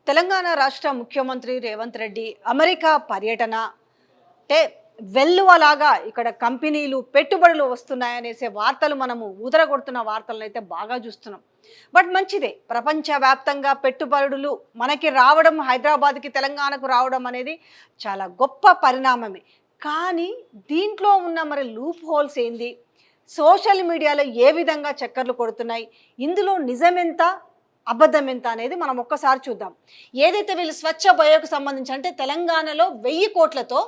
తెలంగాణ రాష్ట్ర ముఖ్యమంత్రి రేవంత్ రెడ్డి అమెరికా పర్యటన అంటే వెల్లువలాగా ఇక్కడ కంపెనీలు పెట్టుబడులు వస్తున్నాయనేసే వార్తలు మనము ఊదరగొడుతున్న వార్తలను అయితే బాగా చూస్తున్నాం. బట్ మంచిదే, ప్రపంచవ్యాప్తంగా పెట్టుబడులు మనకి రావడం, హైదరాబాద్కి తెలంగాణకు రావడం అనేది చాలా గొప్ప పరిణామమే. కానీ దీంట్లో ఉన్న మరి లూప్ హోల్స్ ఏంది, సోషల్ మీడియాలో ఏ విధంగా చక్కర్లు కొడుతున్నాయి, ఇందులో నిజమెంత అబద్ధం ఎంత అనేది మనం ఒక్కసారి చూద్దాం. ఏదైతే వీళ్ళు స్వచ్ఛ బయోకు సంబంధించి అంటే తెలంగాణలో 1000 కోట్లతో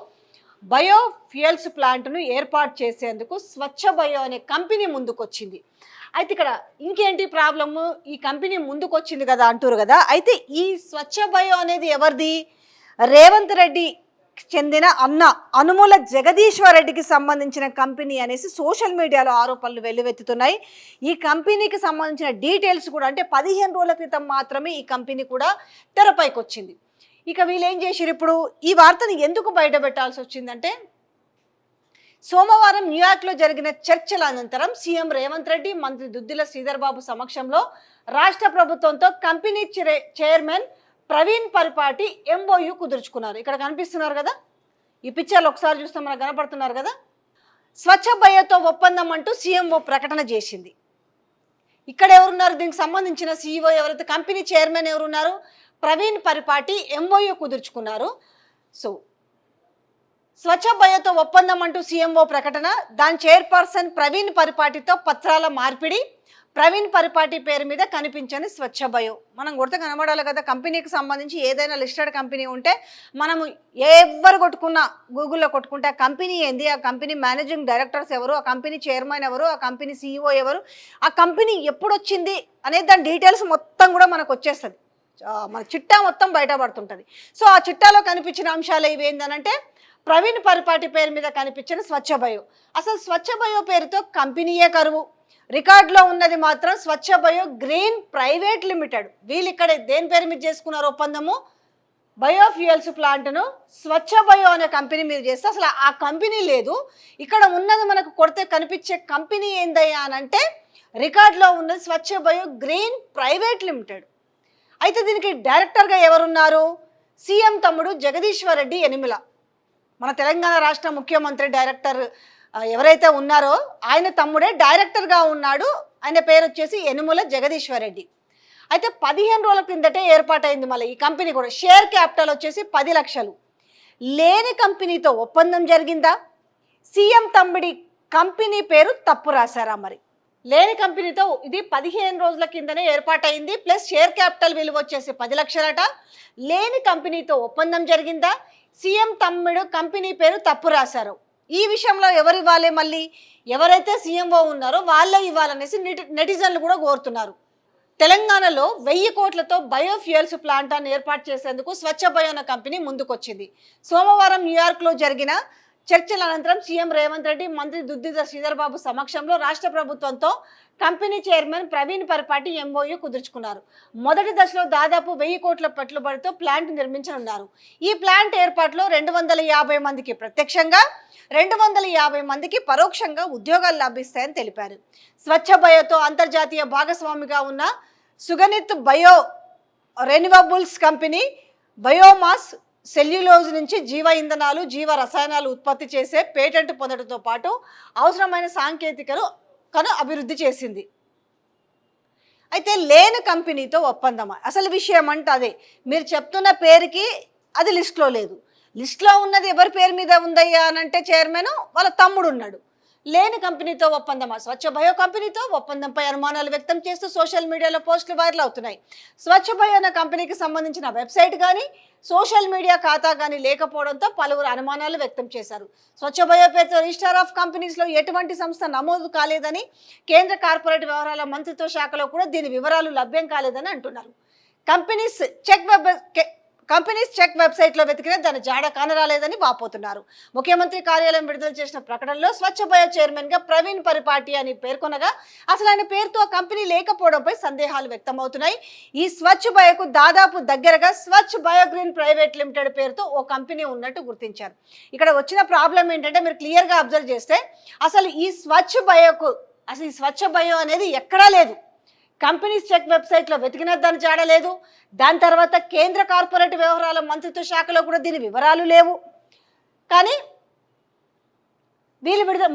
బయో ఫ్యూయల్స్ ప్లాంట్ను ఏర్పాటు చేసేందుకు స్వచ్ఛ బయో అనే కంపెనీ ముందుకొచ్చింది. అయితే ఇక్కడ ఇంకేంటి ప్రాబ్లము, ఈ కంపెనీ ముందుకొచ్చింది కదా అంటారు కదా. అయితే ఈ స్వచ్ఛ బయో అనేది ఎవరిది? రేవంత్ రెడ్డి చెందిన అన్న అనుముల జగదీశ్వర్ రెడ్డికి సంబంధించిన కంపెనీ అనేసి సోషల్ మీడియాలో ఆరోపణలు వెల్లువెత్తుతున్నాయి. ఈ కంపెనీకి సంబంధించిన డీటెయిల్స్ కూడా అంటే 15 రోజుల క్రితం మాత్రమే ఈ కంపెనీ కూడా తెరపైకి వచ్చింది. ఇక వీళ్ళు ఏం చేశారు, ఇప్పుడు ఈ వార్తను ఎందుకు బయట పెట్టాల్సి వచ్చిందంటే సోమవారం న్యూయార్క్లో జరిగిన చర్చల అనంతరం సీఎం రేవంత్ రెడ్డి, మంత్రి దుద్దిల శ్రీధర్ బాబు సమక్షంలో రాష్ట్ర ప్రభుత్వంతో కంపెనీ చైర్మన్ ప్రవీణ్ పరిపాటి ఎంఓయూ కుదుర్చుకున్నారు. ఇక్కడ కనిపిస్తున్నారు కదా, ఈ పిక్చర్లు ఒకసారి చూస్తే మనకు కనపడుతున్నారు కదా. స్వచ్ఛ బయోతో ఒప్పందం అంటూ సీఎంఓ ప్రకటన చేసింది. ఇక్కడ ఎవరున్నారు, దీనికి సంబంధించిన సీఈఓ ఎవరైతే కంపెనీ చైర్మన్ ఎవరున్నారు, ప్రవీణ్ పరిపాటి ఎంఓయూ కుదుర్చుకున్నారు. సో స్వచ్ఛ బయోతో ఒప్పందం అంటూ సీఎంఓ ప్రకటన, దాని చైర్పర్సన్ ప్రవీణ్ పరిపాటితో పత్రాల మార్పిడి, ప్రవీణ్ పరిపాటి పేరు మీద కనిపించని స్వచ్ఛ బయో. మనం కొడితే కనబడాలి కదా, కంపెనీకి సంబంధించి ఏదైనా లిస్టెడ్ కంపెనీ ఉంటే మనము ఎవరు కొట్టుకున్నా గూగుల్లో కొట్టుకుంటే ఆ కంపెనీ ఏంది, ఆ కంపెనీ మేనేజింగ్ డైరెక్టర్స్ ఎవరు, ఆ కంపెనీ చైర్మన్ ఎవరు, ఆ కంపెనీ సీఈఓ ఎవరు, ఆ కంపెనీ ఎప్పుడు వచ్చింది అనేది దాని డీటెయిల్స్ మొత్తం కూడా మనకు వచ్చేస్తుంది. మన చిట్టా మొత్తం బయటపడుతుంటుంది. సో ఆ చిట్టాలో కనిపించిన అంశాలు ఇవి ఏంటంటే ప్రవీణ్ పరిపాటి పేరు మీద కనిపించిన స్వచ్ఛ బయో. అసలు స్వచ్ఛ బయో పేరుతో కంపెనీయే కరువు, రికార్డులో ఉన్నది మాత్రం స్వచ్ఛ బయో గ్రీన్ ప్రైవేట్ లిమిటెడ్. వీళ్ళు ఇక్కడ దేని పేరు మీద చేసుకున్నారు ఒప్పందము, బయోఫ్యూయల్స్ ప్లాంట్ను స్వచ్ఛ బయో అనే కంపెనీ మీద చేస్తే అసలు ఆ కంపెనీ లేదు. ఇక్కడ ఉన్నది మనకు కొడితే కనిపించే కంపెనీ ఏందయ్యా అని అంటే రికార్డులో ఉన్నది స్వచ్ఛ బయో గ్రీన్ ప్రైవేట్ లిమిటెడ్. అయితే దీనికి డైరెక్టర్గా ఎవరున్నారు, సీఎం తమ్ముడు జగదీశ్వర్ రెడ్డి యనిమల. మన తెలంగాణ రాష్ట్ర ముఖ్యమంత్రి డైరెక్టర్ ఎవరైతే ఉన్నారో ఆయన తమ్ముడే డైరెక్టర్గా ఉన్నాడు. ఆయన పేరు వచ్చేసి యనుమల జగదీశ్వర్ రెడ్డి. అయితే 15 రోజుల క్రిందటే ఏర్పాటైంది మళ్ళీ ఈ కంపెనీ కూడా. షేర్ క్యాపిటల్ వచ్చేసి 10 లక్షలు. లేని కంపెనీతో ఒప్పందం జరిగిందా, సీఎం తమ్ముడి కంపెనీ పేరు తప్పు రాశారా? మరి లేని కంపెనీతో ఇది 15 రోజుల కిందనే ఏర్పాటైంది, ప్లస్ షేర్ క్యాపిటల్ విలువ వచ్చేసి 10 లక్షలట. లేని కంపెనీతో ఒప్పందం జరిగిందా, సీఎం తమ్ముడు కంపెనీ పేరు తప్పు రాశారు. ఈ విషయంలో ఎవరు ఇవ్వాలి, మళ్ళీ ఎవరైతే సీఎంఓ ఉన్నారో వాళ్ళే ఇవ్వాలనేసి నెటిజన్లు కూడా కోరుతున్నారు. తెలంగాణలో 1000 కోట్లతో బయోఫ్యూయల్స్ ప్లాంట్ను ఏర్పాటు చేసేందుకు స్వచ్ఛ బయో అనే కంపెనీ ముందుకొచ్చింది. సోమవారం న్యూయార్క్లో జరిగిన చర్చల అనంతరం సీఎం రేవంత్ రెడ్డి, మంత్రి దుద్దిల శ్రీధర్ బాబు సమక్షంలో రాష్ట్ర ప్రభుత్వంతో కంపెనీ చైర్మన్ ప్రవీణ్ పరిపాటి ఎంఓయూ కుదుర్చుకున్నారు. మొదటి దశలో దాదాపు 1000 కోట్ల పెట్టుబడితో ప్లాంట్ నిర్మించనున్నారు. ఈ ప్లాంట్ ఏర్పాటులో 250 మందికి ప్రత్యక్షంగా, 250 మందికి పరోక్షంగా ఉద్యోగాలు లభిస్తాయని తెలిపారు. స్వచ్ఛ బయోతో అంతర్జాతీయ భాగస్వామిగా ఉన్న సుగనిత్ bio renewables company biomass cellulose నుంచి జీవ ఇంధనాలు, జీవ రసాయనాలు ఉత్పత్తి చేసే పేటెంట్ పొందడంతో పాటు అవసరమైన సాంకేతికను అభివృద్ధి చేసింది. అయితే లేని కంపెనీతో ఒప్పందమా, అసలు విషయం అంటే అదే. మీరు చెప్తున్న పేరుకి అది లిస్ట్లో లేదు. లిస్ట్లో ఉన్నది ఎవరి పేరు మీద ఉందయ్యా అని అంటే చైర్మన్ వాళ్ళ తమ్ముడు ఉన్నాడు. లేని కంపెనీతో ఒప్పందమా, స్వచ్ఛ బయో కంపెనీతో ఒప్పందంపై అనుమానాలు వ్యక్తం చేస్తూ సోషల్ మీడియాలో పోస్టులు వైరల్ అవుతున్నాయి. స్వచ్ఛ బయో అనే కంపెనీకి సంబంధించిన వెబ్సైట్ కానీ సోషల్ మీడియా ఖాతా కానీ లేకపోవడంతో పలువురు అనుమానాలు వ్యక్తం చేశారు. స్వచ్ఛ బయో పేరుతో రిజిస్టర్ ఆఫ్ కంపెనీస్లో ఎటువంటి సంస్థ నమోదు కాలేదని, కేంద్ర కార్పొరేట్ వ్యవహారాల మంత్రిత్వ శాఖలో కూడా దీని వివరాలు లభ్యం కాలేదని అంటున్నారు. కంపెనీస్ చెక్ వెబ్సైట్లో వెతికినా దాని జాడ కానరాలేదని వాపోతున్నారు. ముఖ్యమంత్రి కార్యాలయం విడుదల చేసిన ప్రకటనలో స్వచ్ఛ బయో చైర్మన్గా ప్రవీణ్ పరిపాటి అని పేర్కొనగా అసలు ఆయన పేరుతో కంపెనీ లేకపోవడంపై సందేహాలు వ్యక్తమవుతున్నాయి. ఈ స్వచ్ఛ బయోకు దాదాపు దగ్గరగా స్వచ్ఛ బయో గ్రీన్ ప్రైవేట్ లిమిటెడ్ పేరుతో ఓ కంపెనీ ఉన్నట్టు గుర్తించారు. ఇక్కడ వచ్చిన ప్రాబ్లం ఏంటంటే మీరు క్లియర్గా అబ్జర్వ్ చేస్తే అసలు ఈ స్వచ్ఛ బయో అనేది ఎక్కడా లేదు. కంపెనీస్ చెక్ వెబ్సైట్లో వెతికిన దాన్ని చాడలేదు. దాని తర్వాత కేంద్ర కార్పొరేట్ వ్యవహారాల మంత్రిత్వ శాఖలో కూడా దీని వివరాలు లేవు. కానీ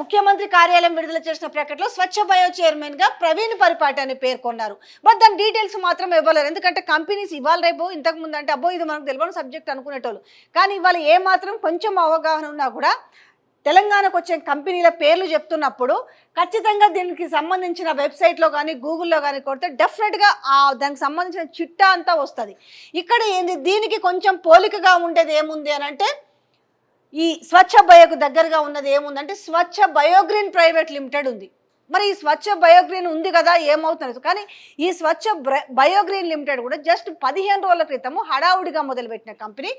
ముఖ్యమంత్రి కార్యాలయం విడుదల చేసిన ప్రకటనలో స్వచ్ఛ బయో చైర్మన్గా ప్రవీణ్ పరిపాటి అని పేర్కొన్నారు. బట్ దాని డీటెయిల్స్ మాత్రం ఇవ్వలేరు. ఎందుకంటే కంపెనీస్ ఇవాళ రేపు ఇంతకు ముందు అంటే అబ్బో ఇది మనకు తెలియని సబ్జెక్ట్ అనుకునేటోళ్ళు. కానీ ఇవాళ ఏమాత్రం కొంచెం అవగాహన ఉన్నా కూడా తెలంగాణకు వచ్చే కంపెనీల పేర్లు చెప్తున్నప్పుడు ఖచ్చితంగా దీనికి సంబంధించిన వెబ్సైట్లో కానీ గూగుల్లో కానీ కొడితే డెఫినెట్గా దానికి సంబంధించిన చిట్టా అంతా వస్తుంది. ఇక్కడ ఏంది దీనికి కొంచెం పోలికగా ఉండేది ఏముంది అని అంటే ఈ స్వచ్ఛ బయోకు దగ్గరగా ఉన్నది ఏముందంటే స్వచ్ఛ బయోగ్రీన్ ప్రైవేట్ లిమిటెడ్ ఉంది. మరి ఈ స్వచ్ఛ బయోగ్రీన్ ఉంది కదా ఏమవుతుంది. కానీ ఈ స్వచ్ఛ బయోగ్రీన్ లిమిటెడ్ కూడా జస్ట్ 15 రోజుల క్రితము హడావుడిగా మొదలుపెట్టిన కంపెనీ.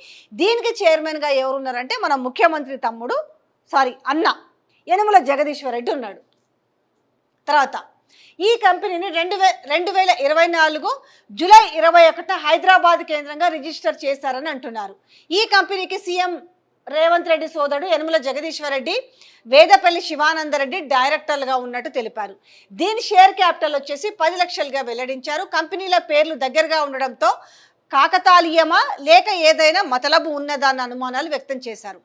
దీనికి చైర్మన్గా ఎవరున్నారంటే మన ముఖ్యమంత్రి తమ్ముడు అన్న యనమల జగదీశ్వర్ రెడ్డి ఉన్నాడు. తర్వాత ఈ కంపెనీని 2024 జూలై 21 హైదరాబాద్ కేంద్రంగా రిజిస్టర్ చేశారని అంటున్నారు. ఈ కంపెనీకి సీఎం రేవంత్ రెడ్డి సోదరుడు యనమల జగదీశ్వర్ రెడ్డి, వేదపల్లి శివానందరెడ్డి డైరెక్టర్లుగా ఉన్నట్టు తెలిపారు. దీని షేర్ క్యాపిటల్ వచ్చేసి 10 లక్షలుగా వెల్లడించారు. కంపెనీల పేర్లు దగ్గరగా ఉండడంతో కాకతాళీయమా లేక ఏదైనా మతలబు ఉన్నదా అన్న అనుమానాలు వ్యక్తం చేశారు.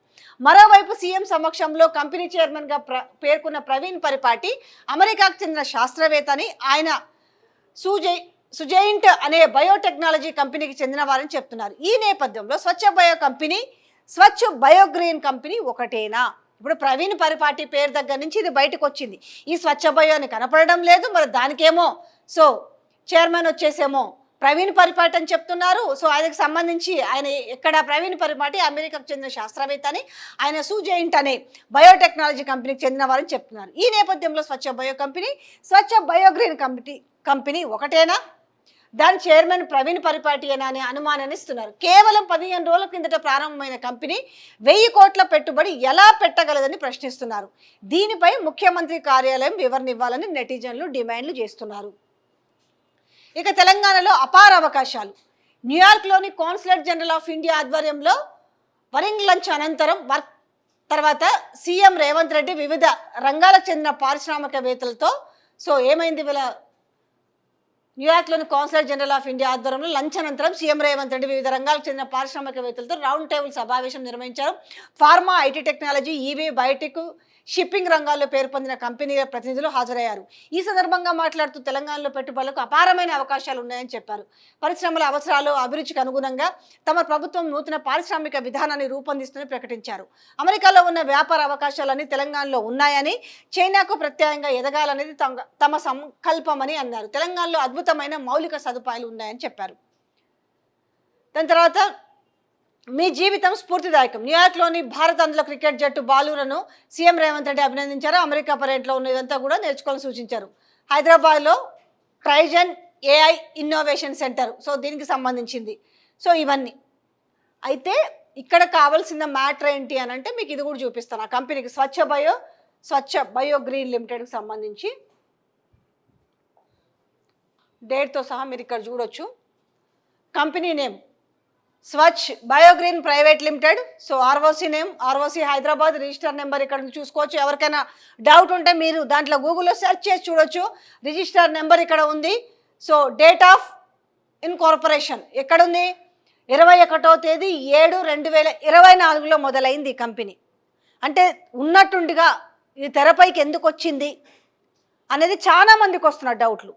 మరోవైపు సీఎం సమక్షంలో కంపెనీ చైర్మన్గా పేర్కొన్న ప్రవీణ్ పరిపాటి అమెరికాకు చెందిన శాస్త్రవేత్త అని, ఆయన సుజైంట్ అనే బయోటెక్నాలజీ కంపెనీకి చెందిన వారని చెప్తున్నారు. ఈ నేపథ్యంలో స్వచ్ఛ బయోగ్రీన్ కంపెనీ ఒకటేనా? ఇప్పుడు ప్రవీణ్ పరిపాటి పేరు దగ్గర నుంచి ఇది బయటకు వచ్చింది. ఈ స్వచ్ఛ బయో అని కనపడడం లేదు. మరి దానికేమో చైర్మన్ వచ్చేసేమో ప్రవీణ్ పరిపాటి అని చెప్తున్నారు. ఆయనకు సంబంధించి ఆయన ఎక్కడ ప్రవీణ్ పరిపాటి అమెరికాకు చెందిన శాస్త్రవేత్త అని, ఆయన సుజైంట్ అనే బయోటెక్నాలజీ కంపెనీకి చెందిన వారని చెప్తున్నారు. ఈ నేపథ్యంలో స్వచ్ఛ బయో కంపెనీ, స్వచ్ఛ బయోగ్రీన్ కంపెనీ ఒకటేనా? దాని చైర్మన్ ప్రవీణ్ పరిపాటి అనే అనుమానాన్ని ఇస్తున్నారు. కేవలం 15 రోజుల కిందట ప్రారంభమైన కంపెనీ 1000 కోట్ల పెట్టుబడి ఎలా పెట్టగలదని ప్రశ్నిస్తున్నారు. దీనిపై ముఖ్యమంత్రి కార్యాలయం వివరణ ఇవ్వాలని నెటిజన్లు డిమాండ్లు చేస్తున్నారు. ఇక తెలంగాణలో అపార అవకాశాలు. న్యూయార్క్లోని కాన్సులేట్ జనరల్ ఆఫ్ ఇండియా ఆధ్వర్యంలో వరింగ్ లంచ్ అనంతరం తర్వాత సీఎం రేవంత్ రెడ్డి వివిధ రంగాలకు చెందిన పారిశ్రామికవేత్తలతో ఏమైంది వీళ్ళ న్యూయార్క్లోని కాన్సులేట్ జనరల్ ఆఫ్ ఇండియా ఆధ్వర్యంలో లంచ్ అనంతరం సీఎం రేవంత్ రెడ్డి వివిధ రంగాలకు చెందిన పారిశ్రామికవేత్తలతో రౌండ్ టేబుల్ సమావేశం నిర్వహించారు. Pharma, IT technology, EV, Biotech, shipping రంగాల్లో పేరు పొందిన కంపెనీల ప్రతినిధులు హాజరయ్యారు. ఈ సందర్భంగా మాట్లాడుతూ తెలంగాణలో పెట్టుబడులకు అపారమైన అవకాశాలు ఉన్నాయని చెప్పారు. పరిశ్రమల అవసరాలు, అభిరుచికి అనుగుణంగా తమ ప్రభుత్వం నూతన పారిశ్రామిక విధానాన్ని రూపొందిస్తుందని ప్రకటించారు. అమెరికాలో ఉన్న వ్యాపార అవకాశాలన్నీ తెలంగాణలో ఉన్నాయని, చైనాకు ప్రత్యామ్నాయంగా ఎదగాలనేది తమ సంకల్పమని అన్నారు. తెలంగాణలో అద్భుతమైన మౌలిక సదుపాయాలు ఉన్నాయని చెప్పారు. దాని తర్వాత మీ జీవితం స్ఫూర్తిదాయకం. న్యూయార్క్లోని భారత్ అందులో క్రికెట్ జట్టు బాలులను సీఎం రేవంత్ రెడ్డి అభినందించారు. అమెరికా పర్యటనలో ఉన్న ఇదంతా కూడా నేర్చుకోవాలని సూచించారు. హైదరాబాద్లో ట్రైజన్ ఏఐ ఇన్నోవేషన్ సెంటర్ దీనికి సంబంధించింది. ఇవన్నీ అయితే ఇక్కడ కావాల్సిన మ్యాటర్ ఏంటి అని అంటే మీకు ఇది కూడా చూపిస్తాను. ఆ కంపెనీకి స్వచ్ఛ బయో గ్రీన్ లిమిటెడ్కి సంబంధించి డేట్తో సహా మీరు ఇక్కడ చూడొచ్చు. Company name Swachh Biogreen private limited. ROC name, ROC Hyderabad, register number ఇక్కడ చూసుకోవచ్చు. ఎవరికైనా డౌట్ ఉంటే మీరు దాంట్లో గూగుల్లో సెర్చ్ చేసి చూడొచ్చు. రిజిస్టర్ నెంబర్ ఇక్కడ ఉంది. డేట్ ఆఫ్ ఇన్కార్పొరేషన్ ఎక్కడుంది? 21వ తేదీ 7/2024లో మొదలైంది ఈ కంపెనీ. అంటే ఉన్నట్టుండిగా ఇది తెరపైకి ఎందుకు వచ్చింది అనేది చాలా మందికి వస్తున్న డౌట్లు.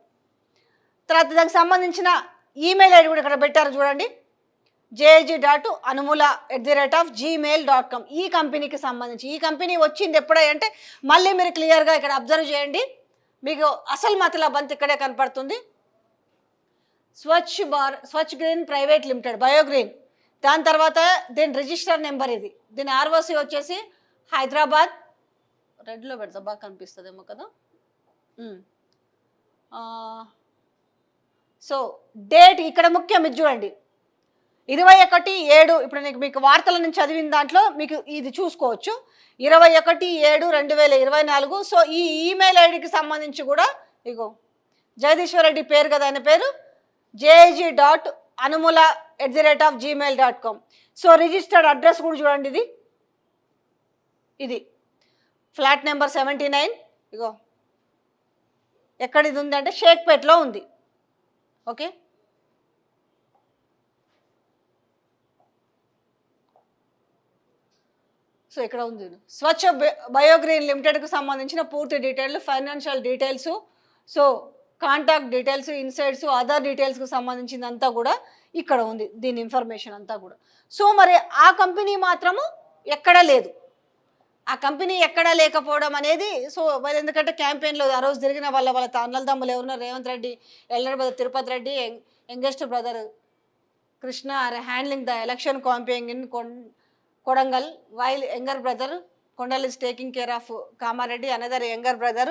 తర్వాత దానికి సంబంధించిన ఈమెయిల్ ఐడి కూడా ఇక్కడ పెట్టారు చూడండి, jg.anumula@gmail.com. ఈ కంపెనీకి సంబంధించి ఈ కంపెనీ వచ్చింది ఎప్పుడంటే మళ్ళీ మీరు క్లియర్గా ఇక్కడ అబ్జర్వ్ చేయండి. మీకు అసలు మతలబ్ అంతా ఇక్కడే కనపడుతుంది. స్వచ్ఛ గ్రీన్ ప్రైవేట్ లిమిటెడ్ బయోగ్రీన్. దాని తర్వాత దీని రిజిస్టర్ నెంబర్ ఇది. దీని ఆర్ఓసి వచ్చేసి హైదరాబాద్. రెడ్లో పెడతా బాగా కనిపిస్తుందేమో కదా. డేట్ ఇక్కడ ముఖ్యం, ఇది చూడండి 21/7. ఇప్పుడు మీకు వార్తల నుంచి చదివిన దాంట్లో మీకు ఇది చూసుకోవచ్చు. 21/7/2024. ఈ ఈమెయిల్ ఐడికి సంబంధించి కూడా ఇగో జగదీశ్వర్ రెడ్డి పేరు కదా, ఆయన పేరు jg.anumula@gmail.com. రిజిస్టర్డ్ అడ్రస్ కూడా చూడండి, ఇది ఫ్లాట్ నెంబర్ 79. ఇగో ఎక్కడ ఇది ఉంది అంటే షేక్పేట్లో ఉంది. ఓకే. సో ఇక్కడ ఉంది స్వచ్ఛ బయోగ్రీన్ లిమిటెడ్కు సంబంధించిన పూర్తి detail, financial details, so contact details, insides, other డీటెయిల్స్కి సంబంధించిందంతా కూడా ఇక్కడ ఉంది, దీని ఇన్ఫర్మేషన్ అంతా కూడా. సో మరి ఆ కంపెనీ మాత్రము ఎక్కడా లేదు. ఆ కంపెనీ ఎక్కడా లేకపోవడం అనేది సో మరి ఎందుకంటే క్యాంపెయిన్లో ఆ రోజు జరిగిన వాళ్ళ అన్నల తమ్ములు ఎవరున్నారు, Revanth Reddy, elder brother Tirupati Reddy, youngest brother Krishna are handling the election campaign in Kodangal, while younger brother Kondal is taking care of Kamareddy, another younger brother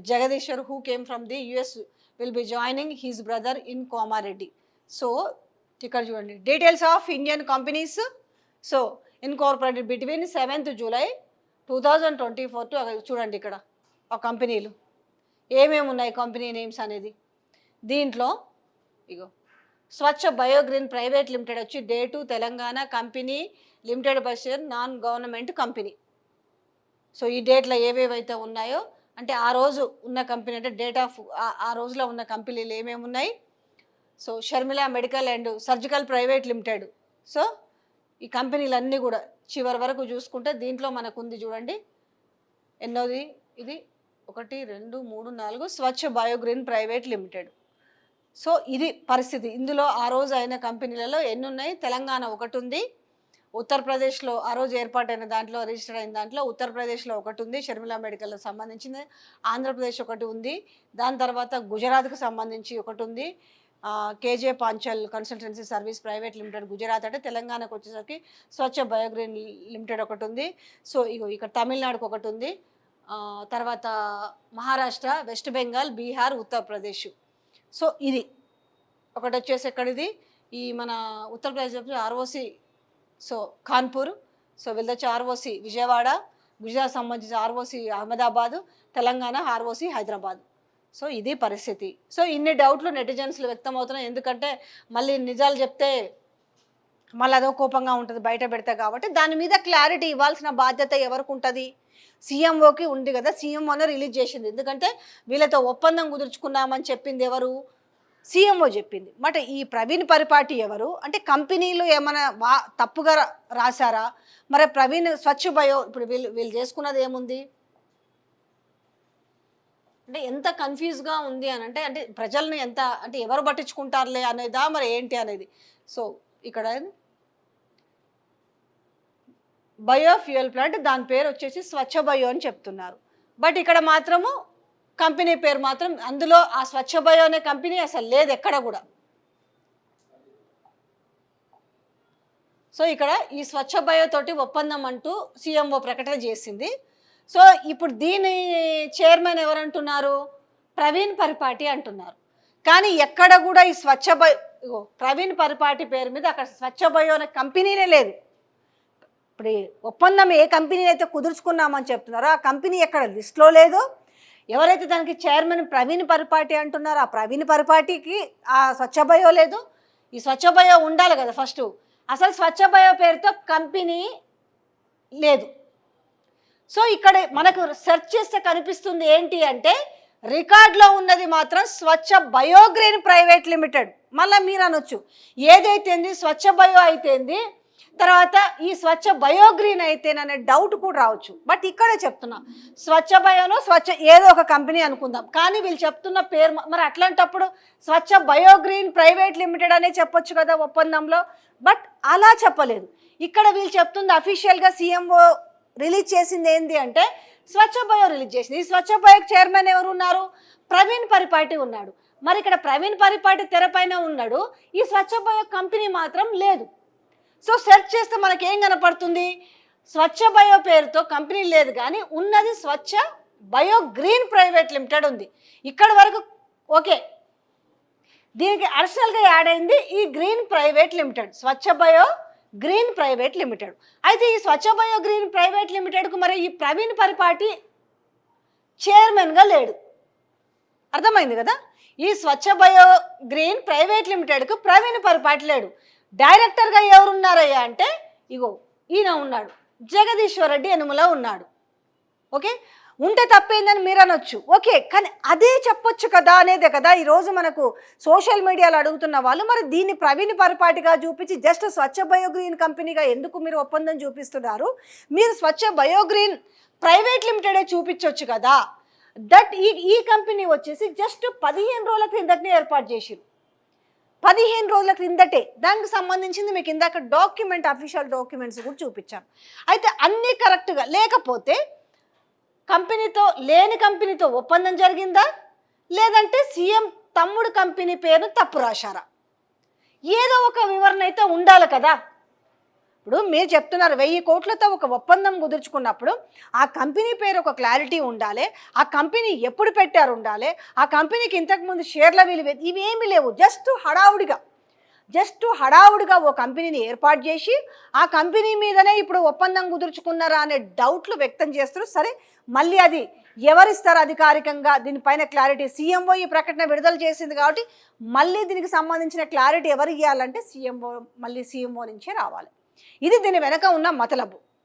Jagadishwar who came from the US will be joining his brother in Kamareddy. So ఇక్కడ చూడండి details of Indian companies so incorporated between 7th July 2024 to చూడండి ఇక్కడ ఆ కంపెనీలు ఏమేమి ఉన్నాయి company names అనేది. దీంట్లో ఇగో స్వచ్ఛ బయోగ్రీన్ ప్రైవేట్ లిమిటెడ్ వచ్చి date Telangana company limited by share non government company. So ఈ డేట్లో ఏవేవైతే ఉన్నాయో అంటే ఆ రోజు ఉన్న కంపెనీ అంటే డేట్ ఆఫ్ ఆ రోజులో ఉన్న కంపెనీలు ఏమేమి ఉన్నాయి. So Sharmila medical and surgical private limited. So ఈ కంపెనీలన్నీ కూడా చివరి వరకు చూసుకుంటే దీంట్లో మనకు ఉంది చూడండి ఎన్నోది ఇది 1 2 3 4 స్వచ్ఛ బయోగ్రీన్ ప్రైవేట్ లిమిటెడ్. సో ఇది పరిస్థితి. ఇందులో ఆ రోజు అయిన కంపెనీలలో ఎన్ని ఉన్నాయి, తెలంగాణ ఒకటి ఉంది, ఉత్తరప్రదేశ్లో ఆ రోజు ఏర్పాటైన దాంట్లో రిజిస్టర్ అయిన దాంట్లో ఉత్తరప్రదేశ్లో ఒకటి ఉంది షర్మిల మెడికల్కి సంబంధించింది, ఆంధ్రప్రదేశ్ ఒకటి ఉంది, దాని తర్వాత గుజరాత్కి సంబంధించి ఒకటి ఉంది, KJ Panchal consultancy service private limited Gujarat. అంటే తెలంగాణకు వచ్చేసరికి స్వచ్ఛ బయోగ్రీన్ లిమిటెడ్ ఒకటి ఉంది. సో ఇగో ఇక్కడ తమిళనాడుకు ఒకటి ఉంది, తర్వాత మహారాష్ట్ర, వెస్ట్ బెంగాల్, బీహార్, ఉత్తరప్రదేశ్. సో ఇది ఒకటి వచ్చేసి ఎక్కడిది ఈ మన Uttar Pradesh ROC so Kanpur, so వీళ్ళొచ్చి ఆర్ఓసి విజయవాడ, గుజరాత్ సంబంధించి ROC Ahmedabad, Telangana ROC Hyderabad. So ఇది పరిస్థితి. సో ఇన్ని డౌట్లు నెటిజన్స్లు వ్యక్తం అవుతున్నాయి. ఎందుకంటే మళ్ళీ నిజాలు చెప్తే మళ్ళీ అదో కోపంగా ఉంటుంది బయట పెడితే, కాబట్టి దాని మీద క్లారిటీ ఇవ్వాల్సిన బాధ్యత ఎవరికి ఉంటుంది, సీఎంఓకి ఉంది కదా. సీఎంఓనే రిలీజ్ చేసింది, ఎందుకంటే వీళ్ళతో ఒప్పందం కుదుర్చుకున్నామని చెప్పింది ఎవరు, సీఎంఓ చెప్పింది. బట్ ఈ ప్రవీణ్ పరిపాటి ఎవరు అంటే కంపెనీలు ఏమైనా తప్పుగా రాశారా, మరి ప్రవీణ్ స్వచ్ఛ బయో ఇప్పుడు వీళ్ళు చేసుకున్నది ఏముంది అంటే ఎంత కన్ఫ్యూజ్గా ఉంది అని అంటే ప్రజలను ఎంత అంటే ఎవరు పట్టించుకుంటారులే అనేదా మరి ఏంటి అనేది. సో ఇక్కడ బయోఫ్యూయల్ ప్లాంట్ దాని పేరు వచ్చేసి స్వచ్ఛ బయో అని చెప్తున్నారు. బట్ ఇక్కడ మాత్రము కంపెనీ పేరు మాత్రం అందులో ఆ స్వచ్ఛ బయో అనే కంపెనీ అసలు లేదు ఎక్కడ కూడా. సో ఇక్కడ ఈ స్వచ్ఛ బయో తోటి ఒప్పందం అంటూ సీఎంఓ ప్రకటన చేసింది. సో ఇప్పుడు దీని చైర్మన్ ఎవరంటున్నారు, ప్రవీణ్ పరిపాటి అంటున్నారు. కానీ ఎక్కడ కూడా ఈ స్వచ్ఛ బయో ప్రవీణ్ పరిపాటి పేరు మీద అక్కడ స్వచ్ఛ బయో అనే కంపెనీనే లేదు. ఇప్పుడు ఒప్పందం ఏ కంపెనీ అయితే కుదుర్చుకున్నామని చెప్తున్నారో ఆ కంపెనీ ఎక్కడ లిస్ట్లో లేదు. ఎవరైతే దానికి చైర్మన్ ప్రవీణ్ పరిపాటి అంటున్నారో ఆ ప్రవీణ్ పరిపాటికి ఆ స్వచ్ఛ బయో లేదు. ఈ స్వచ్ఛ బయో ఉండాలి కదా ఫస్ట్. అసలు స్వచ్ఛ బయో పేరుతో కంపెనీ లేదు. సో ఇక్కడ మనకు సెర్చ్ చేస్తే కనిపిస్తుంది ఏంటి అంటే రికార్డులో ఉన్నది మాత్రం స్వచ్ఛ బయోగ్రీన్ ప్రైవేట్ లిమిటెడ్. మళ్ళీ మీరు అనొచ్చు ఏదైతేంది స్వచ్ఛ బయో అయితేంది తర్వాత ఈ స్వచ్ఛ బయోగ్రీన్ అయితేననే డౌట్ కూడా రావచ్చు. బట్ ఇక్కడే చెప్తున్నా స్వచ్ఛ బయోనో స్వచ్ఛ ఏదో ఒక కంపెనీ అనుకుందాం, కానీ వీళ్ళు చెప్తున్న పేరు మరి అట్లాంటప్పుడు స్వచ్ఛ బయోగ్రీన్ ప్రైవేట్ లిమిటెడ్ అనే చెప్పొచ్చు కదా ఒప్పందంలో. బట్ అలా చెప్పలేదు. ఇక్కడ వీళ్ళు చెప్తుంది అఫీషియల్గా సీఎంఓ రిలీజ్ చేసింది ఏంటి అంటే స్వచ్ఛ బయో రిలీజ్ చేసింది. ఈ స్వచ్ఛ బయో చైర్మన్ ఎవరు ఉన్నారు, ప్రవీణ్ పరిపాటి ఉన్నాడు. మరి ఇక్కడ ప్రవీణ్ పరిపాటి తెరపైన ఉన్నాడు, ఈ స్వచ్ఛ బయో కంపెనీ మాత్రం లేదు. సో సెర్చ్ చేస్తే మనకి ఏం కనపడుతుంది, స్వచ్ఛ బయో పేరుతో కంపెనీ లేదు కానీ ఉన్నది స్వచ్ఛ బయో గ్రీన్ ప్రైవేట్ లిమిటెడ్ ఉంది. ఇక్కడ వరకు ఓకే. దీనికి అడిషనల్గా యాడ్ అయింది ఈ గ్రీన్ ప్రైవేట్ లిమిటెడ్, స్వచ్ఛ బయో గ్రీన్ ప్రైవేట్ లిమిటెడ్. అయితే ఈ స్వచ్ఛ బయో గ్రీన్ ప్రైవేట్ లిమిటెడ్కు మరి ఈ ప్రవీణ్ పరిపాటి చైర్మన్గా లేడు. అర్థమైంది కదా. ఈ స్వచ్ఛ బయో గ్రీన్ ప్రైవేట్ లిమిటెడ్కు ప్రవీణ్ పరిపాటి లేడు. డైరెక్టర్గా ఎవరున్నారయ్యా అంటే ఇగో ఈయన ఉన్నాడు, జగదీశ్వర్ రెడ్డి యనుమల ఉన్నాడు. ఓకే. ఉంటే తప్పేందని మీరు అనొచ్చు, ఓకే, కానీ అదే చెప్పొచ్చు కదా అనేదే కదా ఈరోజు మనకు సోషల్ మీడియాలో అడుగుతున్న వాళ్ళు. మరి దీన్ని ప్రవీణ్ పరిపాటిగా చూపించి జస్ట్ స్వచ్ఛ బయోగ్రీన్ కంపెనీగా ఎందుకు మీరు ఒప్పందం చూపిస్తున్నారు? మీరు స్వచ్ఛ బయోగ్రీన్ ప్రైవేట్ లిమిటెడే చూపించవచ్చు కదా. దట్ ఈ కంపెనీ వచ్చేసి జస్ట్ 15 రోజుల క్రిందటనే ఏర్పాటు చేసిరు. 15 రోజుల క్రిందటే దానికి సంబంధించింది మీకు ఇందాక అఫీషియల్ డాక్యుమెంట్స్ కూడా చూపించాం. అయితే అన్నీ కరెక్ట్గా లేకపోతే లేని కంపెనీతో ఒప్పందం జరిగిందా, లేదంటే సీఎం తమ్ముడు కంపెనీ పేరును తప్పు రాశారా? ఏదో ఒక వివరణ అయితే ఉండాలి కదా. ఇప్పుడు మీరు చెప్తున్నారు 1000 కోట్లతో ఒక ఒప్పందం కుదుర్చుకున్నప్పుడు ఆ కంపెనీ పేరు ఒక క్లారిటీ ఉండాలి, ఆ కంపెనీ ఎప్పుడు పెట్టారు ఉండాలి, ఆ కంపెనీకి ఇంతకుముందు షేర్ల విలువ ఇవేమీ లేవు. జస్ట్ హడావుడిగా ఓ కంపెనీని ఏర్పాటు చేసి ఆ కంపెనీ మీదనే ఇప్పుడు ఒప్పందం కుదుర్చుకున్నారా అనే డౌట్లు వ్యక్తం చేస్తారు. సరే, మళ్ళీ అది ఎవరిస్తారు అధికారికంగా దీనిపైన క్లారిటీ? సీఎంఓ ఈ ప్రకటన విడుదల చేసింది కాబట్టి మళ్ళీ దీనికి సంబంధించిన క్లారిటీ ఎవరు ఇవ్వాలంటే సీఎంఓ నుంచే రావాలి. ఇది దీని వెనక ఉన్న మతలబు.